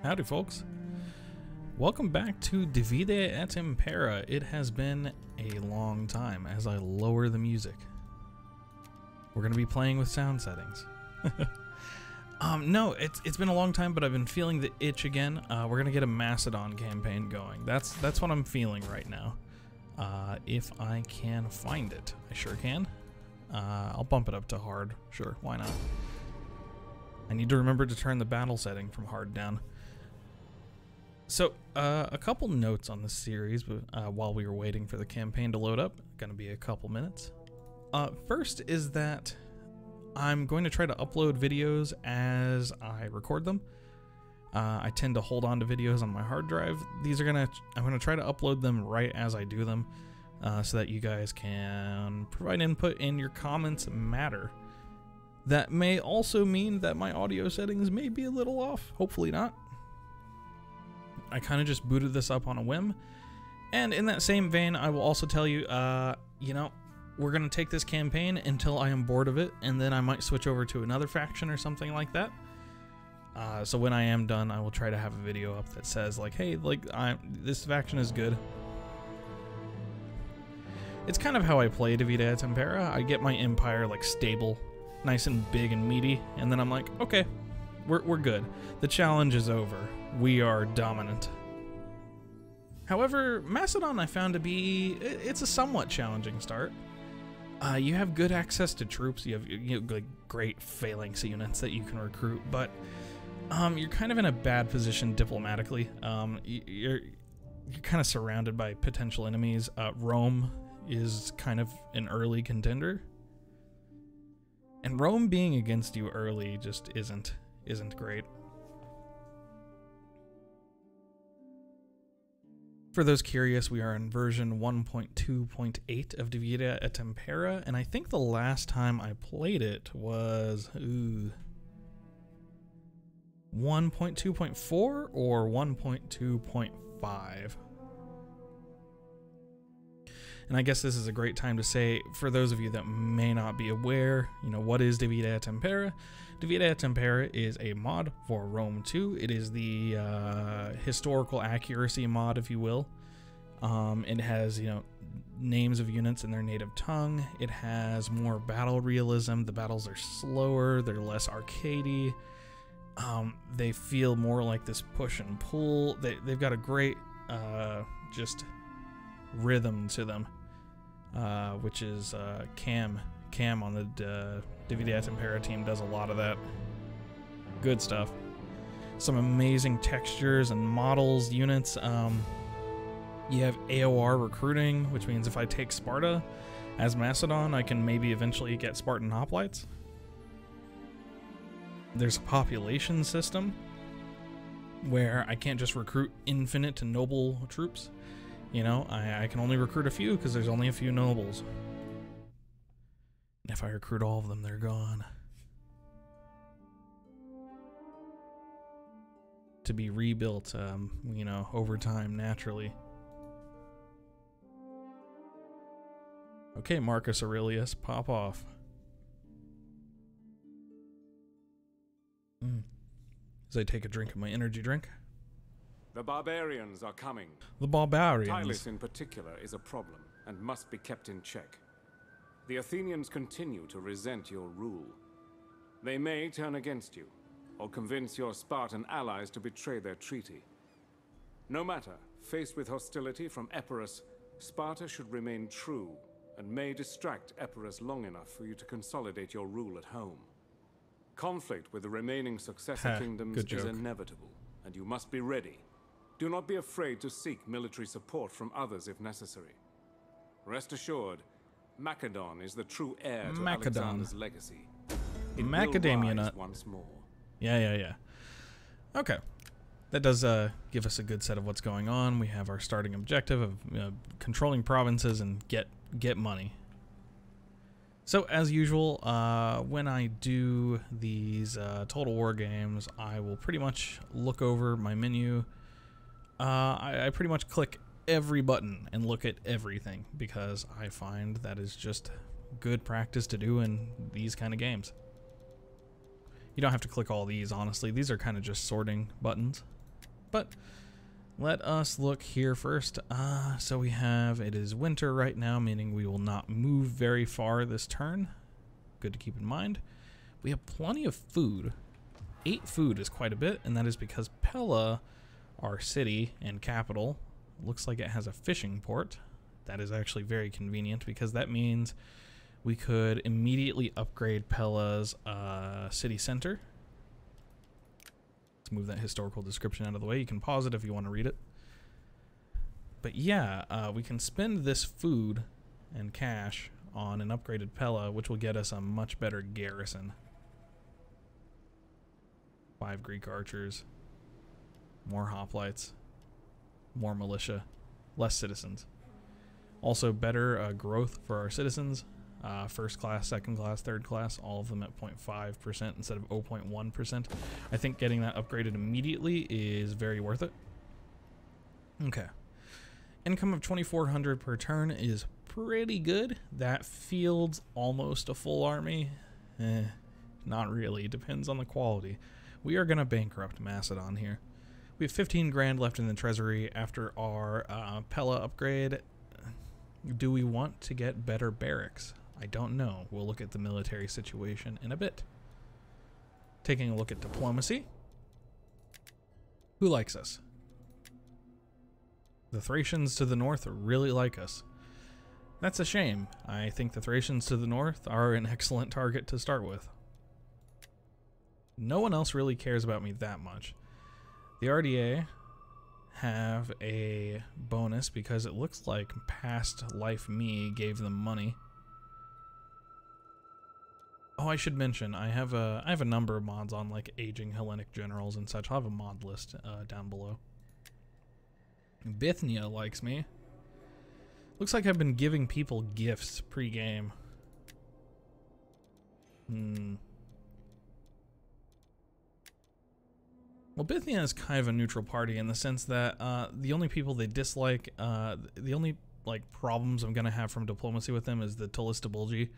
Howdy, folks. Welcome back to Impera. It has been a long time as I lower the music. We're going to be playing with sound settings. No, it's been a long time, but I've been feeling the itch again. We're going to get a Macedon campaign going. That's what I'm feeling right now. If I can find it. I sure can. I'll bump it up to hard. Sure, why not? I need to remember to turn the battle setting from hard down. So, a couple notes on this series while we were waiting for the campaign to load up. Gonna be a couple minutes. First is that I'm going to try to upload videos as I record them. I tend to hold on to videos on my hard drive. I'm gonna try to upload them right as I do them, so that you guys can provide input and your comments matter. That may also mean that my audio settings may be a little off. Hopefully not. I kind of just booted this up on a whim. And in that same vein, I will also tell you, you know, we're going to take this campaign until I am bored of it, and then I might switch over to another faction or something like that. So when I am done, I will try to have a video up that says, like, hey, like, this faction is good. It's kind of how I play Impera. I get my empire, like, stable, nice and big and meaty, and then I'm like, okay, we're good. The challenge is over. We are dominant. However, Macedon I found to be, it's a somewhat challenging start. You have good access to troops, you have like great phalanx units that you can recruit, but you're kind of in a bad position diplomatically. You're kind of surrounded by potential enemies. Rome is kind of an early contender. And Rome being against you early just isn't great. For those curious, we are in version 1.2.8 of Impera, and I think the last time I played it was 1.2.4 or 1.2.5. And I guess this is a great time to say, for those of you that may not be aware, you know, what is Impera? Impera is a mod for Rome 2. It is the historical accuracy mod, if you will. It has, you know, names of units in their native tongue. It has more battle realism. The battles are slower. They're less arcadey. They feel more like this push and pull. They've got a great just rhythm to them, which is Cam on the Impera team does a lot of that. Good stuff. Some amazing textures and models, units. You have AOR recruiting, which means if I take Sparta as Macedon, I can maybe eventually get Spartan hoplites. There's a population system where I can't just recruit infinite to noble troops. You know, I can only recruit a few because there's only a few nobles. And if I recruit all of them, they're gone. To be rebuilt, you know, over time, naturally. Okay, Marcus Aurelius, pop off. As I take a drink of my energy drink. The barbarians are coming. The barbarians. Titus in particular is a problem and must be kept in check. The Athenians continue to resent your rule. They may turn against you, or convince your Spartan allies to betray their treaty. No matter, faced with hostility from Epirus, Sparta should remain true, and may distract Epirus long enough for you to consolidate your rule at home. Conflict with the remaining successor kingdoms is inevitable, and you must be ready. Do not be afraid to seek military support from others if necessary. Rest assured, Macedon is the true heir to Alexander's legacy. It Macadamia will nut. rise once more. Yeah. Okay. That does give us a good set of what's going on. We have our starting objective of controlling provinces and get money. So as usual, when I do these Total War games, I will pretty much look over my menu. I pretty much click every button and look at everything because I find that is just good practice to do in these kind of games. You don't have to click all these, honestly. These are kind of just sorting buttons. But let us look here first. So we have, it is winter right now, meaning we will not move very far this turn. Good to keep in mind. We have plenty of food. 8 food is quite a bit, and that is because Pella, our city and capital, looks like it has a fishing port. That is actually very convenient because that means we could immediately upgrade Pella's city center. Let's move that historical description out of the way. You can pause it if you want to read it. But yeah, we can spend this food and cash on an upgraded Pella, which will get us a much better garrison. 5 Greek archers, more hoplites, more militia, less citizens. Also better growth for our citizens. First class, second class, third class, all of them at 0.5% instead of 0.1%. I think getting that upgraded immediately is very worth it. Okay. Income of 2,400 per turn is pretty good. That fields almost a full army. Not really. Depends on the quality. We are going to bankrupt Macedon here. We have 15 grand left in the treasury after our Pella upgrade. Do we want to get better barracks? I don't know. We'll look at the military situation in a bit. Taking a look at diplomacy. Who likes us? The Thracians to the north really like us. That's a shame. I think the Thracians to the north are an excellent target to start with. No one else really cares about me that much. The RDA have a bonus because it looks like past life me gave them money. Oh, I should mention I have a number of mods on like aging Hellenic generals and such. I'll have a mod list down below. Bithynia likes me. Looks like I've been giving people gifts pre-game. Well, Bithynia is kind of a neutral party in the sense that the only people they dislike, the only like problems I'm gonna have from diplomacy with them is the Tolistibulgi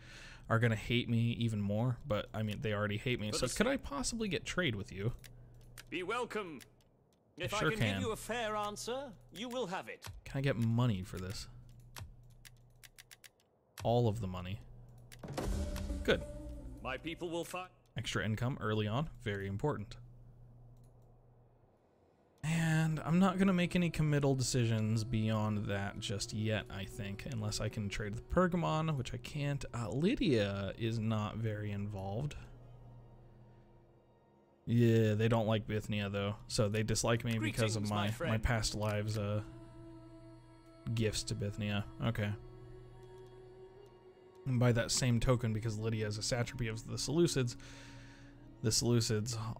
are gonna hate me even more. But I mean, they already hate me. So could I possibly get trade with you? Be welcome. If Sure I can give you a fair answer, you will have it. Can I get money for this? All of the money. Good. My people will fight. Extra income early on, very important. And I'm not going to make any committal decisions beyond that just yet, I think, unless I can trade with Pergamon, which I can't. Lydia is not very involved. Yeah, they don't like Bithynia, though, so they dislike me because of my past lives' gifts to Bithynia. Okay. And by that same token, because Lydia is a satrapy of the Seleucids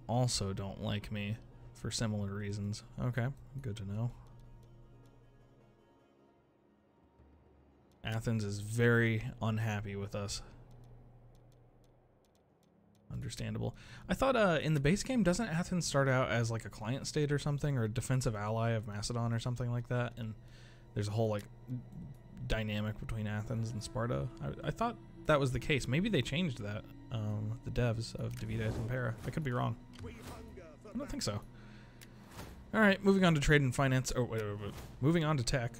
also don't like me for similar reasons. Okay, good to know. Athens is very unhappy with us. Understandable. I thought in the base game, doesn't Athens start out as like a client state or something, or a defensive ally of Macedon or something like that? And there's a whole like dynamic between Athens and Sparta. I thought that was the case. Maybe they changed that, the devs of DeI+AllCampaigns+DLC. Impera. I could be wrong. I don't think so. Alright, moving on to trade and finance. Oh, wait. Moving on to tech.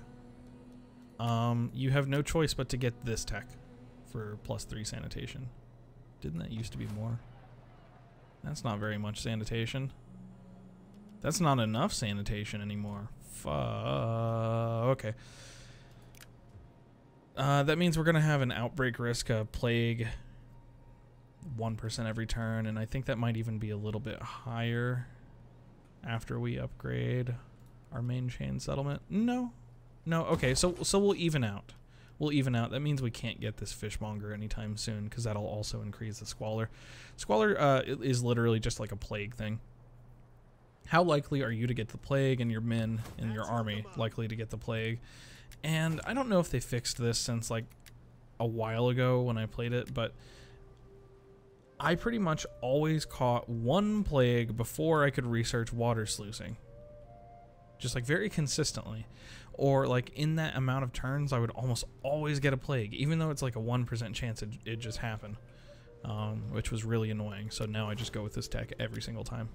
You have no choice but to get this tech for +3 sanitation. Didn't that used to be more? That's not very much sanitation. That's not enough sanitation anymore. Okay. That means we're going to have an outbreak risk, a plague, 1% every turn, and I think that might even be a little bit higher after we upgrade our main chain settlement. No. Okay, so we'll even out. We'll even out. That means we can't get this fishmonger anytime soon, because that'll also increase the squalor. Squalor is literally just like a plague thing. How likely are you to get the plague, and your men in your army likely to get the plague? And I don't know if they fixed this since like a while ago when I played it, but I pretty much always caught one plague before I could research water sluicing. Just like very consistently. Or like in that amount of turns, I would almost always get a plague, even though it's like a 1% chance it just happened, which was really annoying. So now I just go with this tech every single time.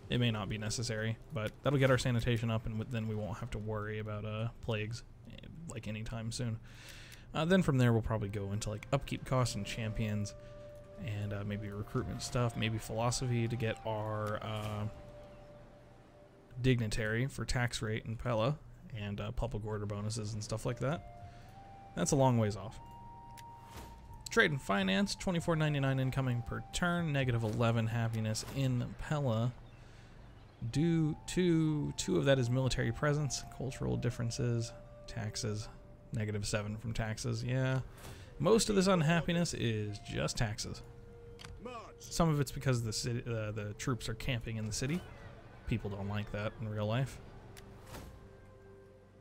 It may not be necessary, but that'll get our sanitation up, and then we won't have to worry about plagues like anytime soon. Then from there we'll probably go into like upkeep costs and champions, and maybe recruitment stuff, maybe philosophy to get our dignitary for tax rate and Pella, and public order bonuses and stuff like that. That's a long ways off. Trade and finance, $24.99 incoming per turn, -11 happiness in Pella. Due to 2 of that is military presence, cultural differences, taxes, -7 from taxes. Yeah, most of this unhappiness is just taxes. Some of it's because the city, the troops are camping in the city. People don't like that in real life.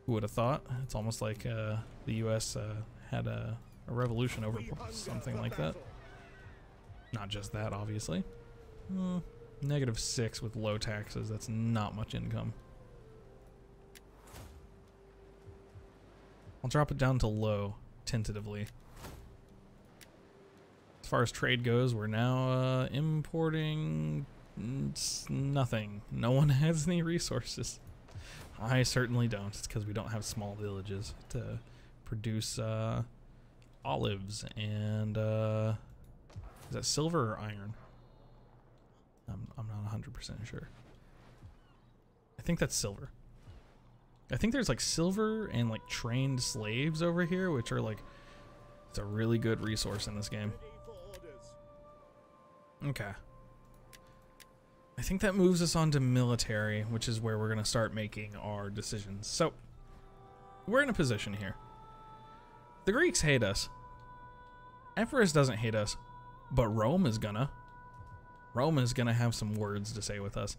Who would have thought? It's almost like the U.S. Had a revolution over something like that. Not just that, obviously. -6 with low taxes. That's not much income. I'll drop it down to low, tentatively. As far as trade goes, we're now importing nothing. No one has any resources. I certainly don't. It's because we don't have small villages to produce olives and is that silver or iron? I'm not 100% sure. I think that's silver. I think there's like silver and like trained slaves over here, which are like, it's a really good resource in this game. Okay. I think that moves us on to military, which is where we're going to start making our decisions. So, we're in a position here. The Greeks hate us. Epirus doesn't hate us, but Rome is gonna. Rome is gonna have some words to say with us.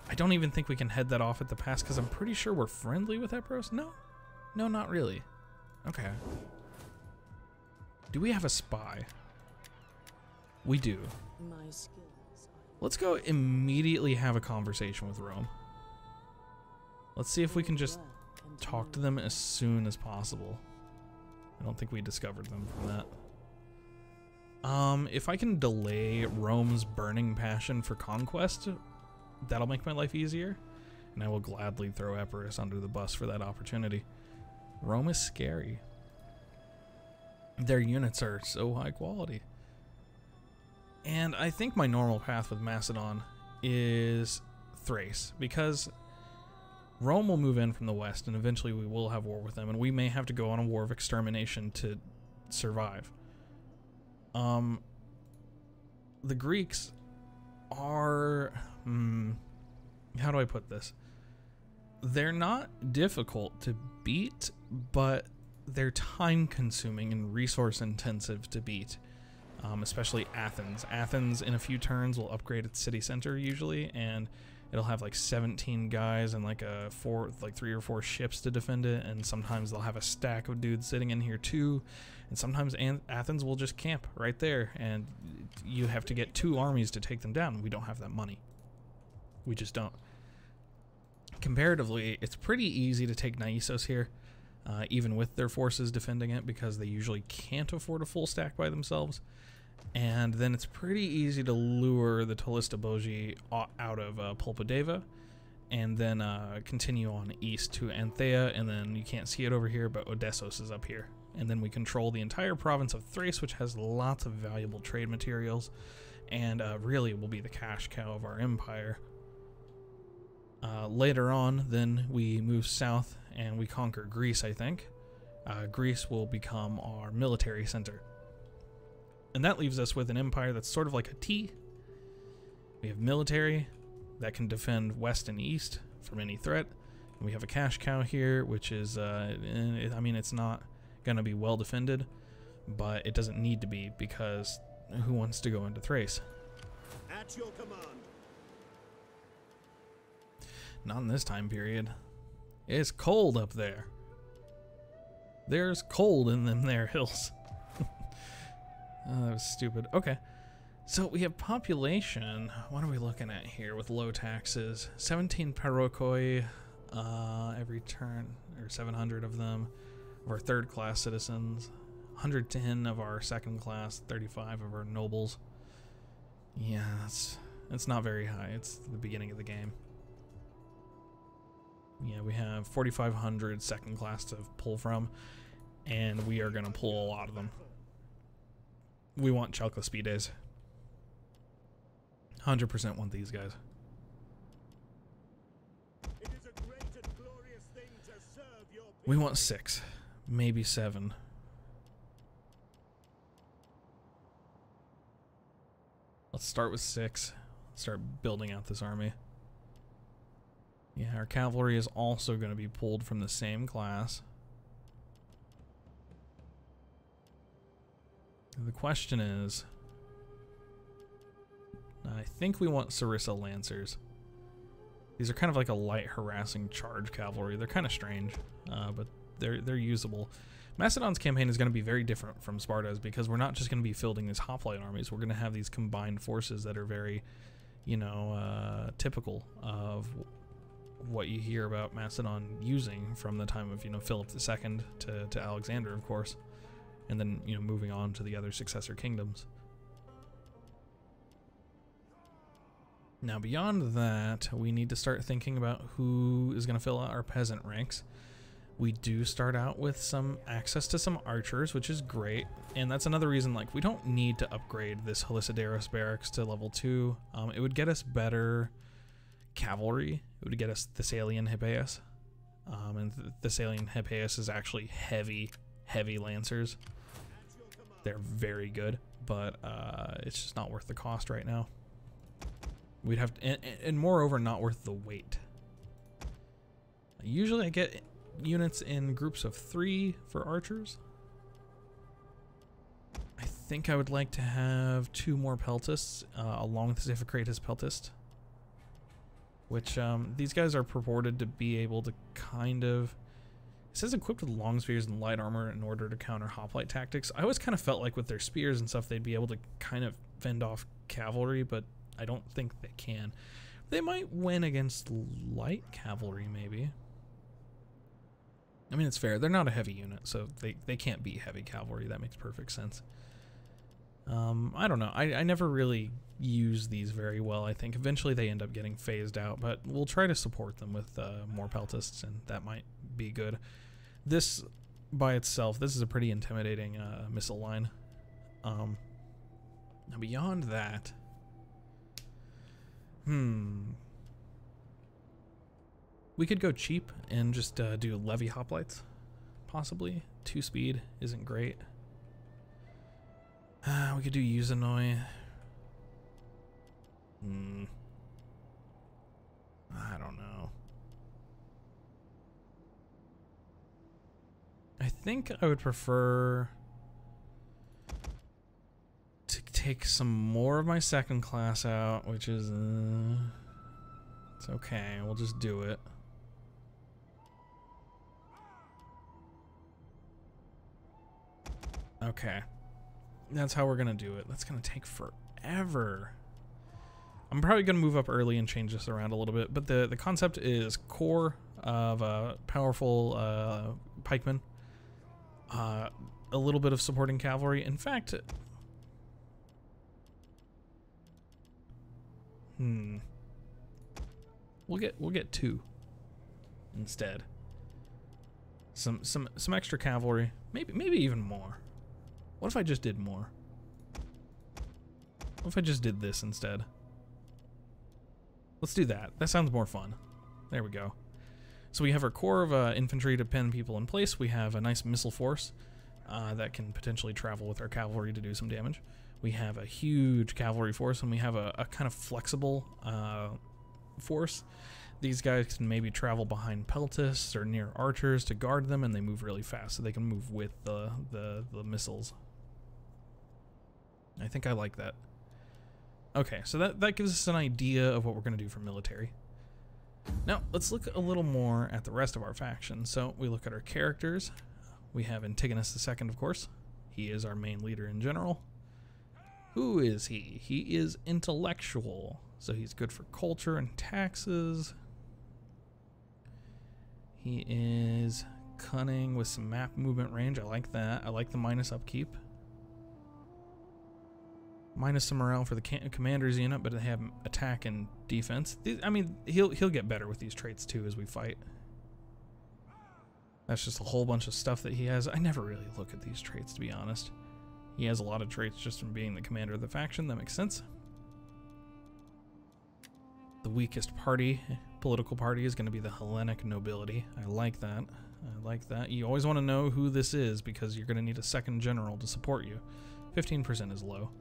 I don't even think we can head that off at the pass, because I'm pretty sure we're friendly with Epirus. No? No, not really. Okay. Do we have a spy? We do. Let's go immediately have a conversation with Rome. Let's see if we can just talk to them as soon as possible. I don't think we discovered them from that. If I can delay Rome's burning passion for conquest, that'll make my life easier, and I will gladly throw Epirus under the bus for that opportunity. Rome is scary. Their units are so high quality. And I think my normal path with Macedon is Thrace, because Rome will move in from the west, and eventually we will have war with them, and we may have to go on a war of extermination to survive. The Greeks are... how do I put this? They're not difficult to beat, but they're time-consuming and resource-intensive to beat. Especially Athens. Athens, in a few turns, will upgrade its city center usually, and it'll have like 17 guys and like 3 or 4 ships to defend it, and sometimes they'll have a stack of dudes sitting in here too, and sometimes Athens will just camp right there, and you have to get 2 armies to take them down. We don't have that money. We just don't. Comparatively, it's pretty easy to take Naissos here, even with their forces defending it, because they usually can't afford a full stack by themselves. And then it's pretty easy to lure the Tolistobogi out of Pulpadeva, and then continue on east to Anthea, and then you can't see it over here, but Odessos is up here. And then we control the entire province of Thrace, which has lots of valuable trade materials, and really will be the cash cow of our empire. Later on, then we move south and we conquer Greece, I think. Greece will become our military center. And that leaves us with an empire that's sort of like a T. We have military that can defend west and east from any threat. And we have a cash cow here, which is, I mean, it's not going to be well defended, but it doesn't need to be, because who wants to go into Thrace? At your command. Not in this time period. It's cold up there. There's cold in them there hills. Oh, that was stupid. Okay. So we have population. What are we looking at here with low taxes? 17 parokoi every turn, or 700 of them, of our third class citizens. 110 of our second class, 35 of our nobles. Yeah, It's not very high. It's the beginning of the game. Yeah, we have 4,500 second class to pull from, and we are going to pull a lot of them. We want Chalcospides. 100% want these guys. It is a great and glorious thing to serve your people. We want 6, maybe 7. Let's start with 6. Start building out this army. Yeah, our cavalry is also going to be pulled from the same class. The question is, I think we want Sarissa Lancers. These are kind of like a light harassing charge cavalry. They're kind of strange, but they're usable. Macedon's campaign is going to be very different from Sparta's because we're not just going to be fielding these hoplite armies. We're going to have these combined forces that are very, you know, typical of what you hear about Macedon using from the time of, you know, Philip II to Alexander, of course, and then, you know, moving on to the other successor kingdoms. Now, beyond that, we need to start thinking about who is going to fill out our peasant ranks. We do start out with some access to some archers, which is great, and that's another reason, like, we don't need to upgrade this Helicidaros barracks to level 2. It would get us better cavalry. It would get us Thessalian Hippeus, and Thessalian Hippeus is actually heavy lancers. They're very good, but it's just not worth the cost right now. We'd have to, and moreover, not worth the weight. Usually I get units in groups of 3 for archers. I think I would like to have 2 more peltists along with the Iphicratus peltist, which these guys are purported to be able to kind of, it says equipped with long spears and light armor in order to counter hoplite tactics. I always kind of felt like with their spears and stuff they'd be able to kind of fend off cavalry, but I don't think they can. They might win against light cavalry, maybe. I mean, it's fair. They're not a heavy unit, so they can't beat heavy cavalry. That makes perfect sense. I don't know. I never really use these very well. I think eventually they end up getting phased out, but we'll try to support them with more peltists, and that might be good. This, by itself, this is a pretty intimidating missile line. Now, beyond that... We could go cheap and just do levy hoplites, possibly. 2 speed isn't great. We could do Euxinoi. I don't know. I think I would prefer to take some more of my second class out, which is it's okay, we'll just do it. Okay, that's how we're gonna do it. That's gonna take forever. I'm probably gonna move up early and change this around a little bit, but the concept is core of powerful pikemen, a little bit of supporting cavalry. In fact, we'll get 2 instead. Some extra cavalry, maybe even more. What if I just did more? What if I just did this instead? Let's do that. That sounds more fun. There we go. So we have our core of infantry to pin people in place. We have a nice missile force that can potentially travel with our cavalry to do some damage. We have a huge cavalry force, and we have a kind of flexible force. These guys can maybe travel behind peltists or near archers to guard them, and they move really fast, so they can move with the missiles. I think I like that. Okay, so that gives us an idea of what we're going to do for military. Now, let's look a little more at the rest of our faction. So we look at our characters. We have Antigonus II, of course. He is our main leader in general. Who is he? He is intellectual, so he's good for culture and taxes. He is cunning with some map movement range. I like that. I like the minus upkeep. Minus some morale for the commander's unit, but they have attack and defense. I mean, he'll get better with these traits too as we fight. That's just a whole bunch of stuff that he has. I never really look at these traits, to be honest. He has a lot of traits just from being the commander of the faction. That makes sense. The weakest party, political party, is going to be the Hellenic nobility. I like that. I like that. You always want to know who this is because you're going to need a second general to support you. 15% is low.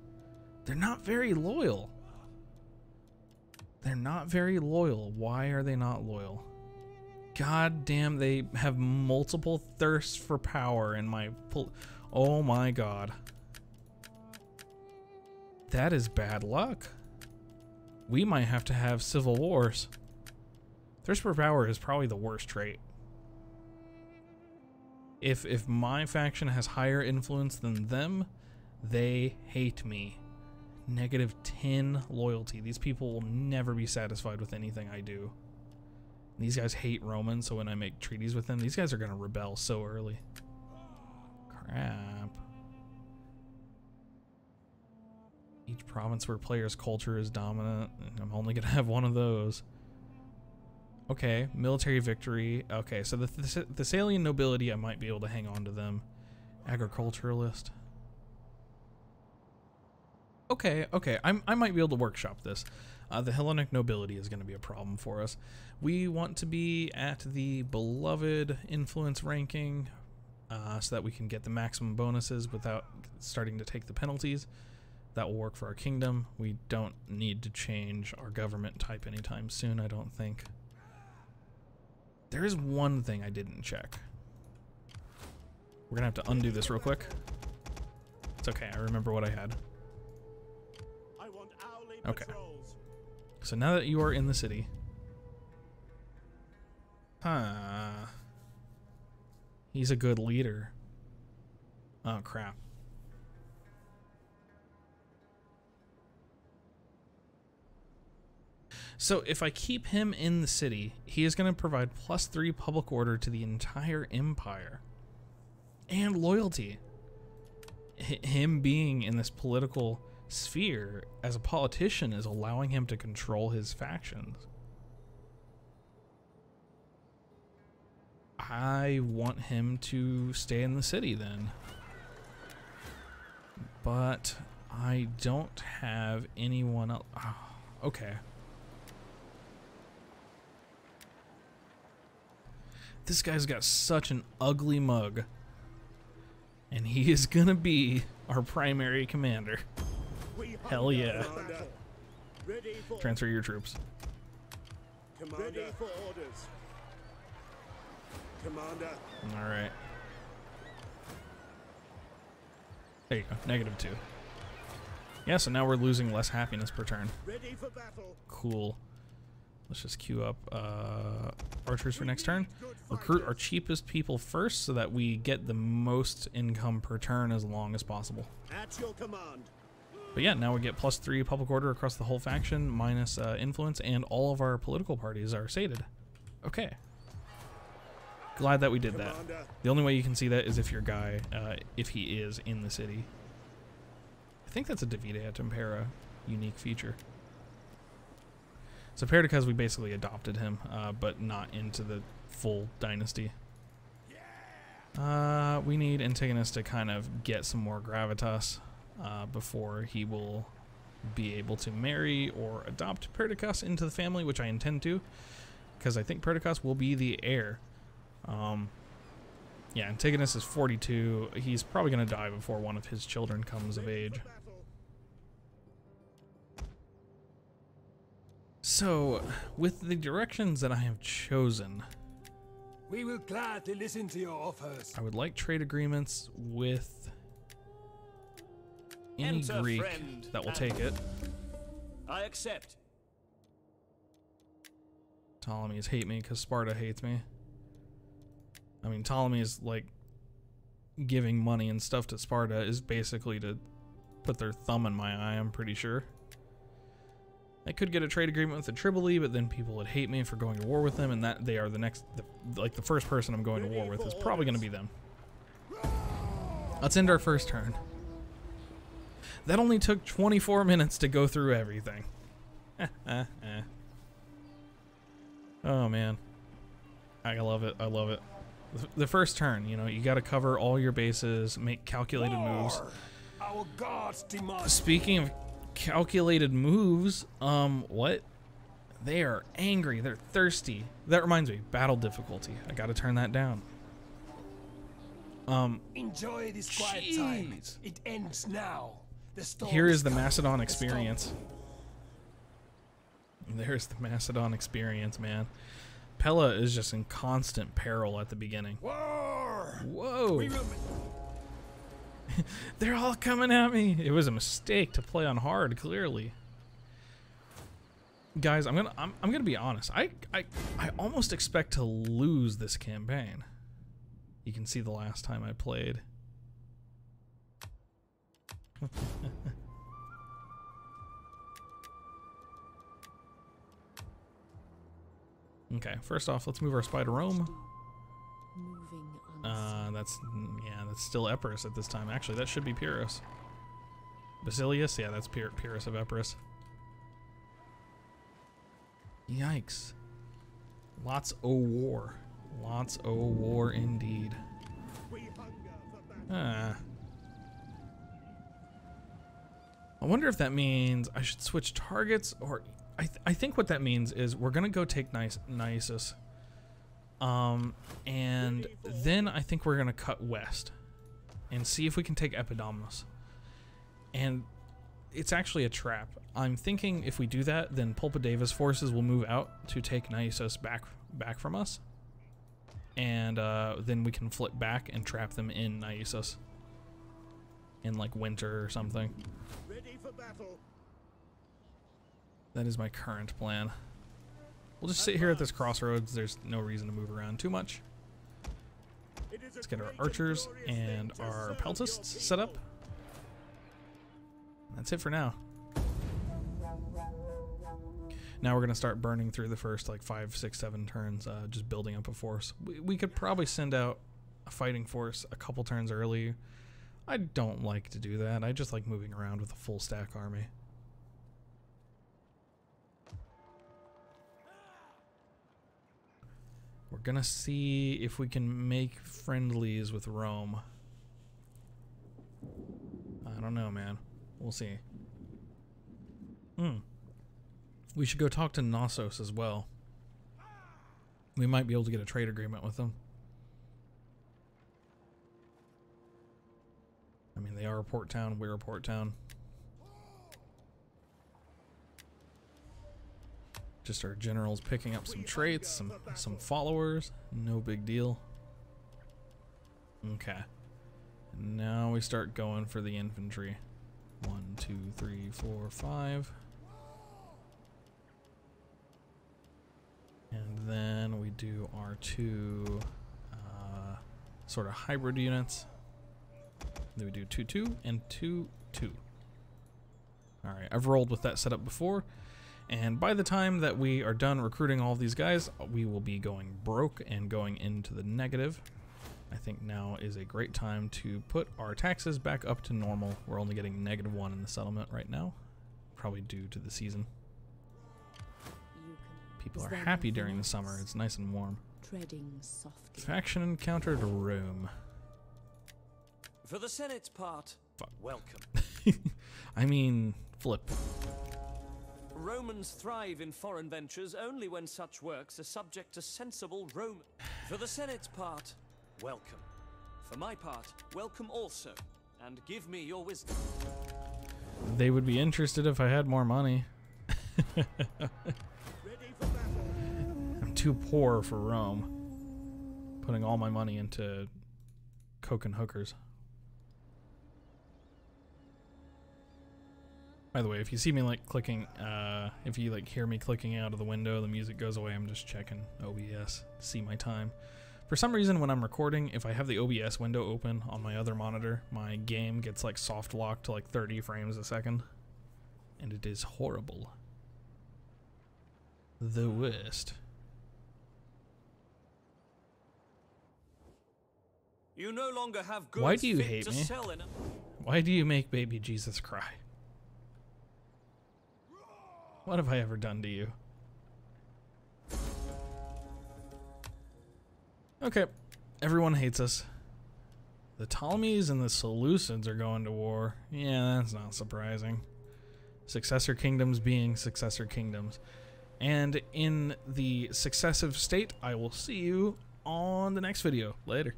They're not very loyal. They're not very loyal. Why are they not loyal? God damn, they have multiple thirsts for power in my... Oh my god. That is bad luck. We might have to have civil wars. Thirst for power is probably the worst trait. If my faction has higher influence than them, they hate me. -10 loyalty. These people will never be satisfied with anything I do. These guys hate Romans, so when I make treaties with them, these guys are going to rebel so early. Crap. Each province where players' culture is dominant. I'm only going to have one of those. Okay, military victory. Okay, so the Thessalian nobility, I might be able to hang on to them. Agriculturalist. Okay, I might be able to workshop this. The Hellenic nobility is going to be a problem for us. We want to be at the beloved influence ranking so that we can get the maximum bonuses without starting to take the penalties. That will work for our kingdom. We don't need to change our government type anytime soon, I don't think. There is one thing I didn't check. We're going to have to undo this real quick. It's okay, I remember what I had. Okay. So now that you are in the city... He's a good leader. Oh, crap. So if I keep him in the city, he is going to provide +3 public order to the entire empire. And loyalty. Him being in this political sphere as a politician is allowing him to control his factions. I want him to stay in the city then. But I don't have anyone else. Oh, okay. This guy's got such an ugly mug. And he is gonna be our primary commander. Hell yeah. Transfer your troops. Ready for orders. Commander. Alright. There you go. -2. Yeah, so now we're losing less happiness per turn. Ready for battle. Cool. Let's just queue up archers for next turn. Recruit our cheapest people first so that we get the most income per turn as long as possible. At your command. But yeah, now we get +3 public order across the whole faction, minus influence, and all of our political parties are sated. Okay. Glad that we did that. The only way you can see that is if your guy, if he is in the city. I think that's a DeI+AllCampaigns+DLC Impera unique feature. So Perdiccas, we basically adopted him, but not into the full dynasty. We need Antigonus to kind of get some more gravitas before he will be able to marry or adopt Perdiccas into the family, which I intend to, because I think Perdiccas will be the heir. Yeah, Antigonus is 42. He's probably going to die before one of his children comes of age. So, with the directions that I have chosen, we will gladly listen to your offers. I would like trade agreements with any Enter, Greek friend, that will take it. I accept. Ptolemies hate me because Sparta hates me. I mean, Ptolemy is like giving money and stuff to Sparta is basically to put their thumb in my eye, I'm pretty sure. I could get a trade agreement with the Tripoli, but then people would hate me for going to war with them, and that they are the first person I'm going to war with is probably going to be them. Let's end our first turn. That only took 24 minutes to go through everything. Oh man, I love it. I love it. The first turn, you know, you got to cover all your bases, make calculated moves. Our gods demand. Speaking of calculated moves, what? They are angry. They're thirsty. That reminds me, battle difficulty. I got to turn that down. Enjoy this quiet time. Jeez. It ends now. The storm Here is the coming. Macedon The experience. There's the Macedon experience, man. Pella is just in constant peril at the beginning. War. Whoa. We will. They're all coming at me. It was a mistake to play on hard, clearly. Guys, I'm gonna be honest. I almost expect to lose this campaign. You can see the last time I played. Okay, first off, let's move our spy to Rome. That's still Epirus at this time. Actually, that should be Pyrrhus. Basilius? Yeah, that's Pyrrhus of Epirus. Yikes. Lots o' war. Lots o' war indeed. We hunger for battle. I wonder if that means I should switch targets, or I think what that means is we're gonna go take Nisus, and then I think we're gonna cut west and see if we can take Epidamus. And it's actually a trap. I'm thinking if we do that, then Pulpadava's forces will move out to take Nisus back from us, and then we can flip back and trap them in Nisus in like winter or something. Ready for battle. That is my current plan. We'll just sit here at this crossroads. There's no reason to move around too much. Let's get our archers and our peltasts set up. That's it for now. Now we're gonna start burning through the first like 5, 6, 7 turns, just building up a force. We could probably send out a fighting force a couple turns early. I don't like to do that. I just like moving around with a full stack army. We're gonna see if we can make friendlies with Rome. I don't know, man. We'll see. We should go talk to Knossos as well. We might be able to get a trade agreement with them. I mean, they are a port town, we're a port town. Just our generals picking up some traits, some followers, no big deal. Okay. Now we start going for the infantry. 1, 2, 3, 4, 5. And then we do our 2 sort of hybrid units. Then we do 2, 2, and 2, 2. Alright, I've rolled with that setup before. And by the time that we are done recruiting all of these guys, we will be going broke and going into the negative. I think now is a great time to put our taxes back up to normal. We're only getting -1 in the settlement right now, probably due to the season. People are happy during the summer. It's nice and warm. Treading softly. Faction encountered Rome. For the Senate's part, Fuck. welcome. I mean, flip. Romans thrive in foreign ventures only when such works are subject to sensible Roman. For the Senate's part, welcome. For my part, welcome also, and give me your wisdom. They would be interested if I had more money. Ready for battle. I'm too poor for Rome. Putting all my money into coke and hookers. By the way, if you see me like clicking, if you like hear me clicking out of the window, the music goes away. I'm just checking OBS to see my time. For some reason, when I'm recording, if I have the OBS window open on my other monitor, my game gets like soft locked to like 30 frames a second, and it is horrible. The worst. You no longer have goods Why do you fit hate to me? sell in a Why do you make baby Jesus cry? What have I ever done to you? Okay, everyone hates us. The Ptolemies and the Seleucids are going to war. Yeah, that's not surprising. Successor kingdoms being successor kingdoms. And in the successive state, I will see you on the next video. Later.